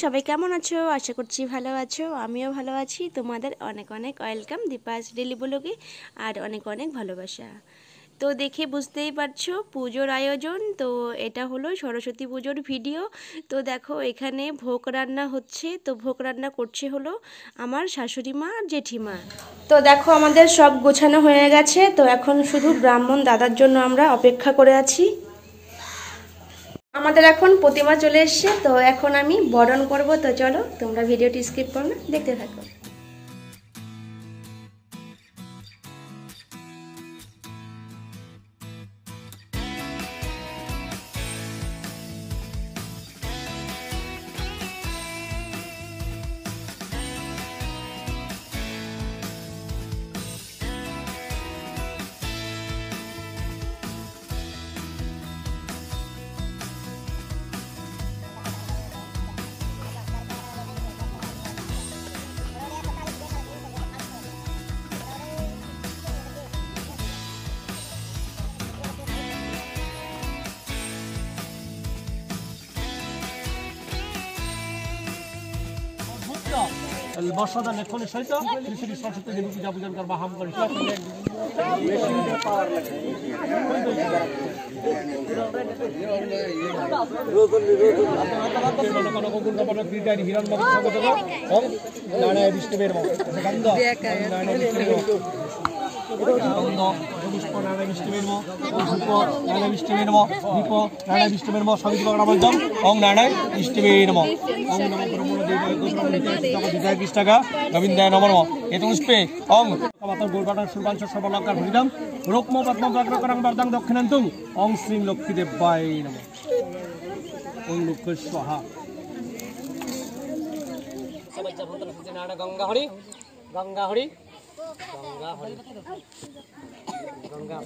সবাই কেমন আছো? আশা করছি ভালো আছো, আমিও ভালো আছি। তোমাদের অনেক অনেক ওয়েলকাম দীপাস ডেলি ব্লগে, আর অনেক অনেক ভালোবাসা। তো দেখে বুঝতেই পারছো পুজোর আয়োজন। তো এটা হলো সরস্বতী পুজোর ভিডিও। তো দেখো এখানে ভোগ রান্না হচ্ছে। তো ভোগ রান্না করছে হলো আমার শাশুড়ি মা আর জেঠিমা। তো দেখো আমাদের সব গোছানো হয়ে গেছে। তো এখন শুধু ব্রাহ্মণ দাদার জন্য আমরা অপেক্ষা করে আছি। আমাদের এখন প্রতিমা চলে এসছে। তো এখন আমি বরণ করব। তো চলো তোমরা ভিডিওটি স্কিপ করো না, দেখতে থাকো। বর্ষাদান এক্ষণে সহিত শ্রী শ্রী সরস্বতী দেবী পূজা পূজন করবা হাম করি নারায়ণ বিষ্ণুবের গোবিন্দায় নমঃ এতস্পে ওং গোলপাটার সুরবাঞ্চ সর্বলঙ্কার হরিদম রুক্ম পদ্ম ব্রগ্রকরং বর্ধং দক্ষিণান্তুং ওং শ্রী লক্ষ্মীদেবায় নমঃ ওং লক্ষ্মী স্বাহা। গঙ্গা হরি গঙ্গা হরি গঙ্গা হরি গঙ্গা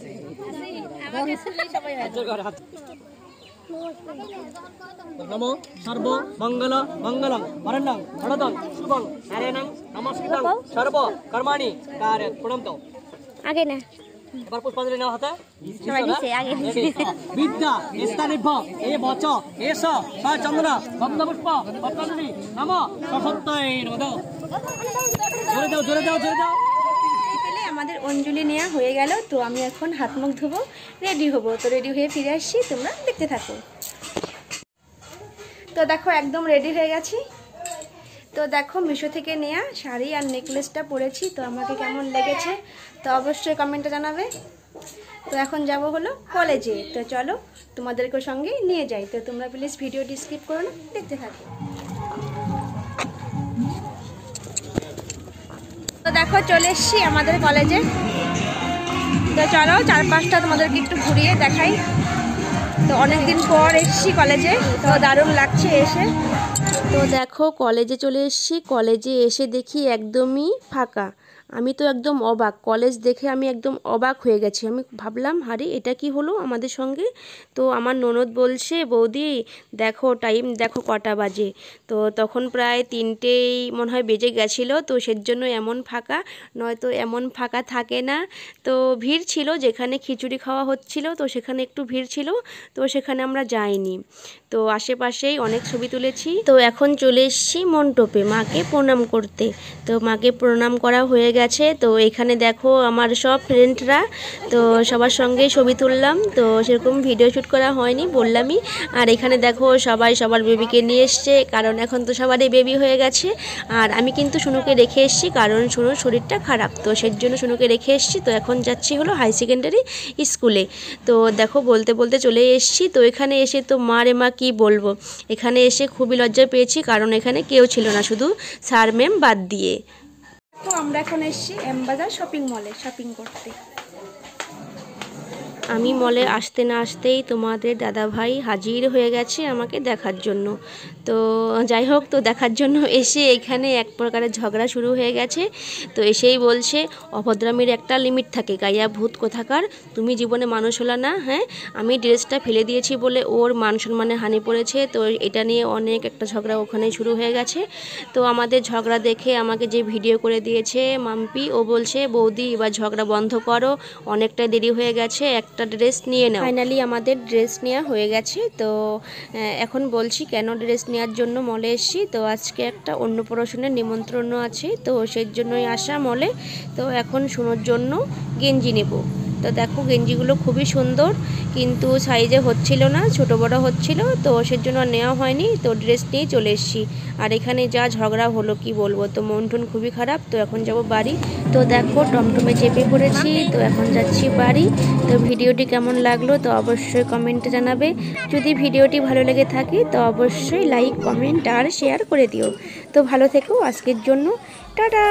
নমো সর্ব মঙ্গল মঙ্গলং অরণ্যং অরদং শুভং নারায়ণং নমস্কৃতং সর্ব কর্মাণি কার্যং প্রণমত। আগে না এবার পুষ্পাঞ্জলি নেওয়া হাতে বিদ্যা স্থানিভ্য এ বচ এস স চন্দ্র গন্ধপুষ্প পত্রাঞ্জলি নমঃ সরস্বত্যৈ নমঃ। জোরে দাও জোরে দাও জোরে দাও। আমাদের অঞ্জলি নেওয়া হয়ে গেল। তো আমি এখন হাত মুখ ধোবো, রেডি হবো। তো রেডি হয়ে ফিরে আসছি, তোমরা দেখতে থাকো। তো দেখো একদম রেডি হয়ে গেছি। তো দেখো মিশো থেকে নেওয়া শাড়ি আর নেকলেসটা পরেছি। তো আমাকে কেমন লেগেছে তো অবশ্যই কমেন্টে জানাবে। তো এখন যাব হলো কলেজে। তো চলো তোমাদেরকে সঙ্গে নিয়ে যাই। তো তোমরা প্লিজ ভিডিওটি স্কিপ করো না, দেখতে থাকো। তো দেখো চলে এসছি আমাদের কলেজে। তো চলো চারপাশটা তোমাদেরকে একটু ঘুরিয়ে দেখাই। তো অনেকদিন পর এসছি কলেজে, তো দারুণ লাগছে এসে। তো দেখো কলেজে চলে এসছি। কলেজে এসে দেখি একদমই ফাঁকা। আমি তো একদম অবাক, কলেজ দেখে আমি একদম অবাক হয়ে গেছি। আমি ভাবলাম আরে এটা কি হলো আমাদের সঙ্গে। তো আমার ননদ বলছে বৌদি দেখো টাইম দেখো কটা বাজে। তো তখন প্রায় 3টেই মনে হয় বেজে গেছিলো। তো সেজন্য এমন ফাঁকা, নয়তো এমন ফাঁকা থাকে না। তো ভিড় ছিল যেখানে খিচুড়ি খাওয়া হচ্ছিল, তো সেখানে একটু ভিড় ছিল। তো সেখানে আমরা যাইনি। তো আশেপাশেই অনেক ছবি তুলেছি। তো এখন চলে এসেছি মণ্ডপে মাকে প্রণাম করতে। তো মাকে প্রণাম করা হয়ে গেছে। তো এখানে দেখো আমার সব ফ্রেন্ডরা, তো সবার সঙ্গেই ছবি তুললাম। তো সেরকম ভিডিও শ্যুট করা হয়নি বললামই। আর এখানে দেখো সবাই সবার বেবিকে নিয়ে এসছে, কারণ এখন তো সবারই বেবি হয়ে গেছে। আর আমি কিন্তু শুনুকে রেখে এসেছি, কারণ শুনুর শরীরটা খারাপ। তো সেই জন্য শুনুকে রেখে এসেছি। তো এখন যাচ্ছি হলো হাই সেকেন্ডারি স্কুলে। তো দেখো বলতে বলতে চলে এসেছি। তো এখানে এসে তো মা রে মা কি বলবো, এখানে এসে খুবই লজ্জা পেয়েছি, কারণ এখানে কেউ ছিল না, শুধু স্যার ম্যাম বাদ দিয়ে। তো আমরা এখন এসেছি এম বাজার শপিং মলে শপিং করতে। আমি মলে আসতে না আসতেই তোমাদের দাদাভাই হাজির হয়ে গেছে আমাকে দেখার জন্য। তো যাই হোক, তো দেখার জন্য এসে এখানে এক প্রকারের ঝগড়া শুরু হয়ে গেছে। তো এসেই বলছে অভদ্রামির একটা লিমিট থাকে, গাইয়া ভূত কোথাকার, তুমি জীবনে মানুষ হলা না। হ্যাঁ, আমি ড্রেসটা ফেলে দিয়েছি বলে ওর মান সম্মানে হানি পড়েছে। তো এটা নিয়ে অনেক একটা ঝগড়া ওখানে শুরু হয়ে গেছে। তো আমাদের ঝগড়া দেখে আমাকে যে ভিডিও করে দিয়েছে মাম্পি, ও বলছে বৌদি এবার ঝগড়া বন্ধ করো, অনেকটা দেরি হয়ে গেছে, একটা ড্রেস নিয়ে নাও। ফাইনালি আমাদের ড্রেস নেওয়া হয়ে গেছে। তো এখন বলছি কেন ড্রেস নেওয়ার জন্য মলে এসেছি। তো আজকে একটা অন্নপ্রাশনের নিমন্ত্রণ আছে, তো সেই জন্যই আসা মলে। তো এখন শোনোর জন্য গেঞ্জি নেব। তো দেখো গেঞ্জিগুলো খুবই সুন্দর, কিন্তু সাইজে হচ্ছিল না, ছোট বড় হচ্ছিল, তো সেজন্য নেওয়া হয়নি। তো ড্রেস নিয়ে চলে এসেছি। আর এখানে যা ঝগড়া হলো কি বলবো, তো মন টন খুবই খারাপ। তো এখন যাব বাড়ি। তো দেখো টমটমে চেপে পড়েছি, তো এখন যাচ্ছি বাড়ি। তো ভিডিওটি কেমন লাগলো তো অবশ্যই কমেন্টে জানাবে। যদি ভিডিওটি ভালো লেগে থাকে তো অবশ্যই লাইক, কমেন্ট আর শেয়ার করে দিও। তো ভালো থেকো, আজকের জন্য টাটা।